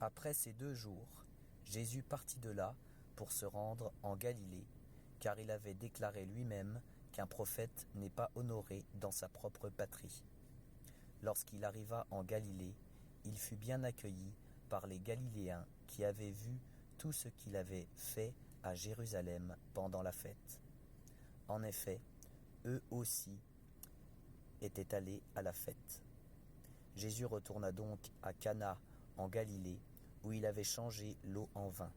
Après ces 2 jours, Jésus partit de là pour se rendre en Galilée, car il avait déclaré lui-même qu'un prophète n'est pas honoré dans sa propre patrie. Lorsqu'il arriva en Galilée, il fut bien accueilli par les Galiléens qui avaient vu tout ce qu'il avait fait à Jérusalem pendant la fête. En effet, eux aussi étaient allés à la fête. Jésus retourna donc à Cana en Galilée, où il avait changé l'eau en vin.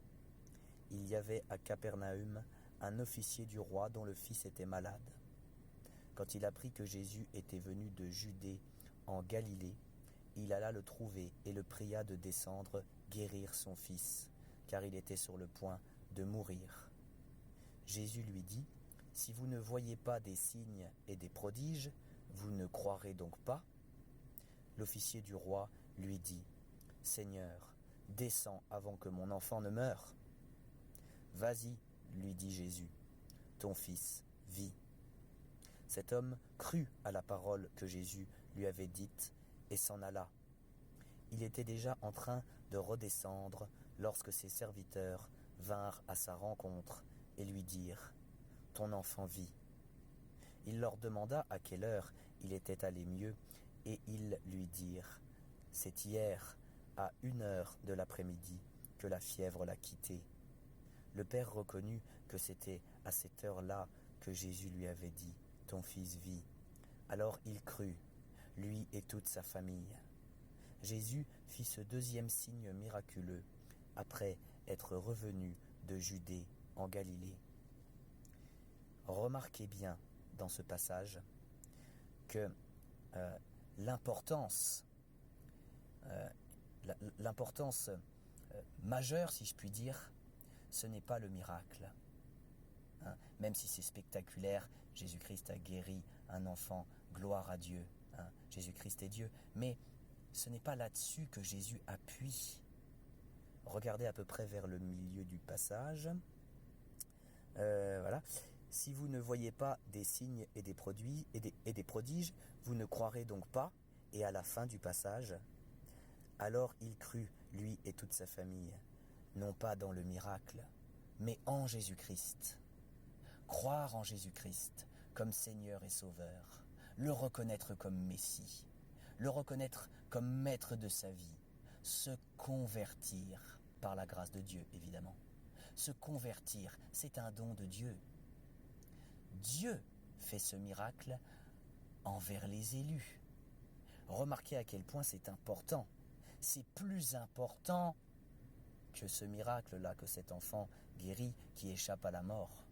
Il y avait à Capernaüm un officier du roi dont le fils était malade. Quand il apprit que Jésus était venu de Judée en Galilée, il alla le trouver et le pria de descendre guérir son fils, car il était sur le point de mourir. Jésus lui dit : « Si vous ne voyez pas des signes et des prodiges, vous ne croirez donc pas ? » L'officier du roi lui dit : « Seigneur, descends avant que mon enfant ne meure. » « Vas-y, lui dit Jésus, ton fils vit. » Cet homme crut à la parole que Jésus lui avait dite et s'en alla. Il était déjà en train de redescendre lorsque ses serviteurs vinrent à sa rencontre et lui dirent : « Ton enfant vit. » Il leur demanda à quelle heure il était allé mieux et ils lui dirent : « C'est hier, à 1 heure de l'après-midi, que la fièvre l'a quitté. » Le père reconnut que c'était à cette heure-là que Jésus lui avait dit : « Ton fils vit. » Alors il crut, lui et toute sa famille. Jésus fit ce 2e signe miraculeux après être revenu de Judée en Galilée. Remarquez bien dans ce passage que l'importance majeure, si je puis dire, ce n'est pas le miracle. Même si c'est spectaculaire, Jésus-Christ a guéri un enfant, gloire à Dieu. Jésus-Christ est Dieu. Mais ce n'est pas là-dessus que Jésus appuie. Regardez à peu près vers le milieu du passage. Voilà. Si vous ne voyez pas des signes et des prodiges, vous ne croirez donc pas. Et à la fin du passage, alors il crut, lui et toute sa famille, non pas dans le miracle, mais en Jésus-Christ. Croire en Jésus-Christ comme Seigneur et Sauveur, le reconnaître comme Messie, le reconnaître comme maître de sa vie, se convertir par la grâce de Dieu, évidemment. Se convertir, c'est un don de Dieu. Dieu fait ce miracle envers les élus. Remarquez à quel point c'est important. C'est plus important que ce miracle-là, que cet enfant guéri qui échappe à la mort.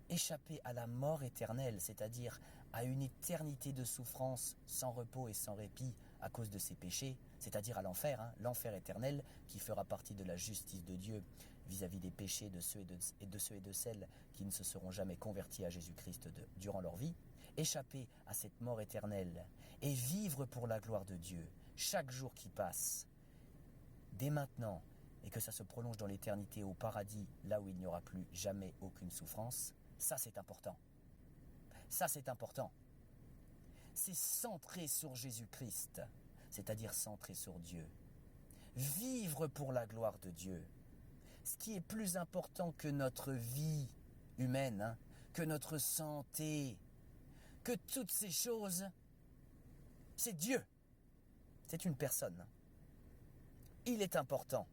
Échapper à la mort éternelle, c'est-à-dire à une éternité de souffrance sans repos et sans répit à cause de ses péchés, c'est-à-dire à l'enfer, l'enfer éternel qui fera partie de la justice de Dieu vis-à-vis des péchés de ceux et de celles qui ne se seront jamais convertis à Jésus-Christ durant leur vie. Échapper à cette mort éternelle et vivre pour la gloire de Dieu chaque jour qui passe, dès maintenant, et que ça se prolonge dans l'éternité au paradis, là où il n'y aura plus jamais aucune souffrance, ça c'est important. Ça c'est important. C'est centré sur Jésus-Christ, c'est-à-dire centré sur Dieu. Vivre pour la gloire de Dieu. Ce qui est plus important que notre vie humaine, que notre santé, que toutes ces choses, c'est Dieu. C'est une personne. Il est important.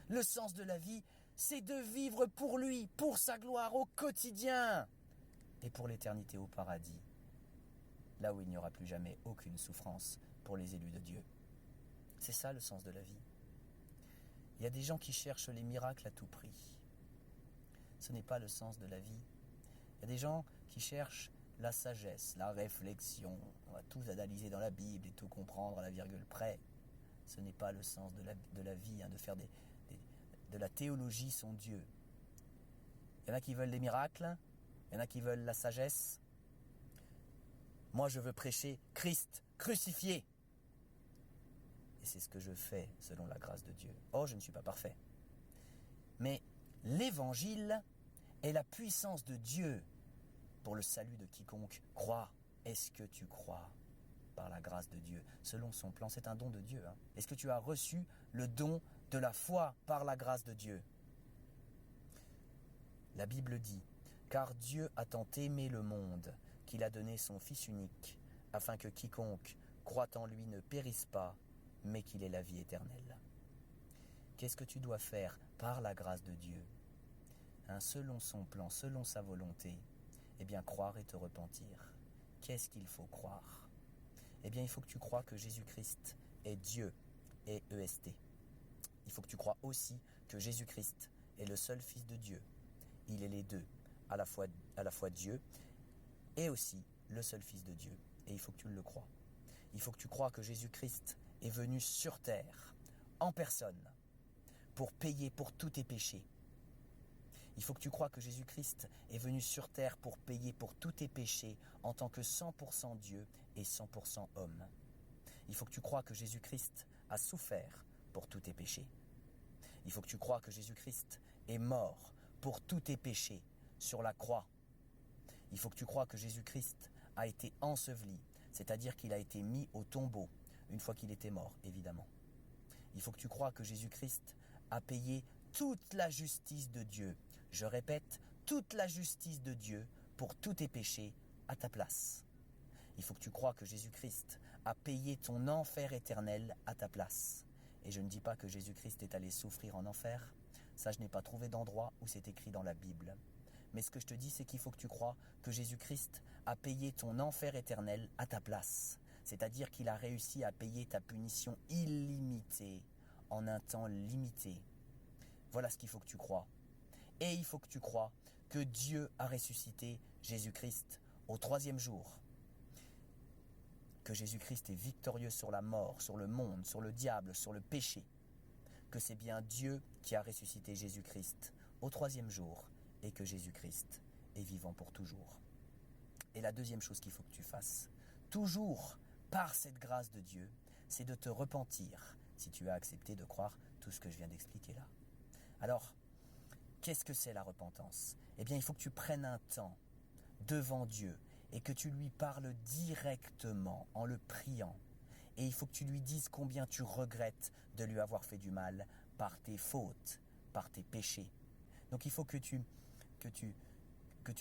Le sens de la vie, c'est de vivre pour lui, pour sa gloire au quotidien et pour l'éternité au paradis, là où il n'y aura plus jamais aucune souffrance pour les élus de Dieu. C'est ça le sens de la vie. Il y a des gens qui cherchent les miracles à tout prix. Ce n'est pas le sens de la vie. Il y a des gens qui cherchent la sagesse, la réflexion. On va tout analyser dans la Bible et tout comprendre à la virgule près. Ce n'est pas le sens de la vie, de faire de la théologie son Dieu. Il y en a qui veulent des miracles, il y en a qui veulent la sagesse. Moi, je veux prêcher Christ crucifié. Et c'est ce que je fais selon la grâce de Dieu. Oh, je ne suis pas parfait. Mais l'évangile est la puissance de Dieu pour le salut de quiconque croit. Est-ce que tu crois ? par la grâce de Dieu, selon son plan. C'est un don de Dieu. Est-ce que tu as reçu le don de la foi par la grâce de Dieu? La Bible dit, « Car Dieu a tant aimé le monde qu'il a donné son Fils unique, afin que quiconque croit en lui ne périsse pas, mais qu'il ait la vie éternelle. » Qu'est-ce que tu dois faire par la grâce de Dieu? Selon son plan, selon sa volonté, eh bien croire et te repentir. Qu'est-ce qu'il faut croire? Eh bien il faut que tu crois que Jésus-Christ est Dieu et EST. Il faut que tu crois aussi que Jésus-Christ est le seul Fils de Dieu. Il est les deux, à la fois Dieu et aussi le seul Fils de Dieu. Et il faut que tu le crois. Il faut que tu crois que Jésus-Christ est venu sur terre, en personne, pour payer pour tous tes péchés. Il faut que tu crois que Jésus-Christ est venu sur terre pour payer pour tous tes péchés en tant que 100% Dieu et 100% homme. Il faut que tu crois que Jésus-Christ a souffert pour tous tes péchés. Il faut que tu crois que Jésus-Christ est mort pour tous tes péchés sur la croix. Il faut que tu crois que Jésus-Christ a été enseveli, c'est-à-dire qu'il a été mis au tombeau, une fois qu'il était mort, évidemment. Il faut que tu crois que Jésus-Christ a payé toute la justice de Dieu. Je répète, toute la justice de Dieu pour tous tes péchés à ta place. Il faut que tu crois que Jésus-Christ a payé ton enfer éternel à ta place. Et je ne dis pas que Jésus-Christ est allé souffrir en enfer. Ça, je n'ai pas trouvé d'endroit où c'est écrit dans la Bible. Mais ce que je te dis, c'est qu'il faut que tu crois que Jésus-Christ a payé ton enfer éternel à ta place. C'est-à-dire qu'il a réussi à payer ta punition illimitée en un temps limité. Voilà ce qu'il faut que tu crois. Et il faut que tu crois que Dieu a ressuscité Jésus-Christ au 3e jour. Que Jésus-Christ est victorieux sur la mort, sur le monde, sur le diable, sur le péché. Que c'est bien Dieu qui a ressuscité Jésus-Christ au 3e jour et que Jésus-Christ est vivant pour toujours. Et la deuxième chose qu'il faut que tu fasses, toujours par cette grâce de Dieu, c'est de te repentir si tu as accepté de croire tout ce que je viens d'expliquer là. Alors, qu'est-ce que c'est la repentance? Eh bien, il faut que tu prennes un temps devant Dieu et que tu lui parles directement en le priant. Et il faut que tu lui dises combien tu regrettes de lui avoir fait du mal par tes fautes, par tes péchés. Donc il faut que tu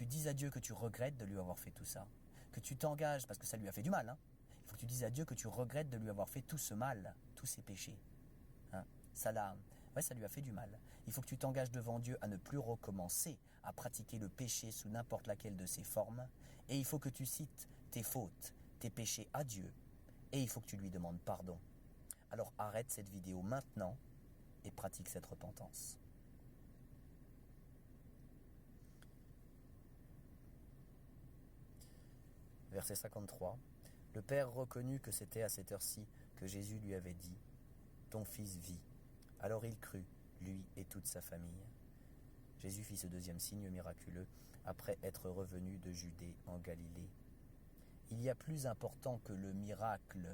dises à Dieu que tu regrettes de lui avoir fait tout ça. Que tu t'engages, parce que ça lui a fait du mal. Il faut que tu dises à Dieu que tu regrettes de lui avoir fait tout ce mal, tous ces péchés. Ça lui a fait du mal. Il faut que tu t'engages devant Dieu à ne plus recommencer à pratiquer le péché sous n'importe laquelle de ses formes. Et il faut que tu cites tes fautes, tes péchés à Dieu. Et il faut que tu lui demandes pardon. Alors arrête cette vidéo maintenant et pratique cette repentance. Verset 53. Le Père reconnut que c'était à cette heure-ci que Jésus lui avait dit « Ton fils vit ». Alors il crut, lui et toute sa famille. Jésus fit ce deuxième signe miraculeux après être revenu de Judée en Galilée. Il y a plus important que le miracle,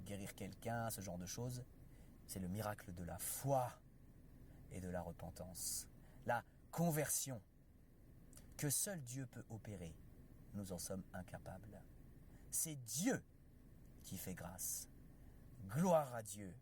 guérir quelqu'un, ce genre de choses, c'est le miracle de la foi et de la repentance. La conversion que seul Dieu peut opérer, nous en sommes incapables. C'est Dieu qui fait grâce. Gloire à Dieu.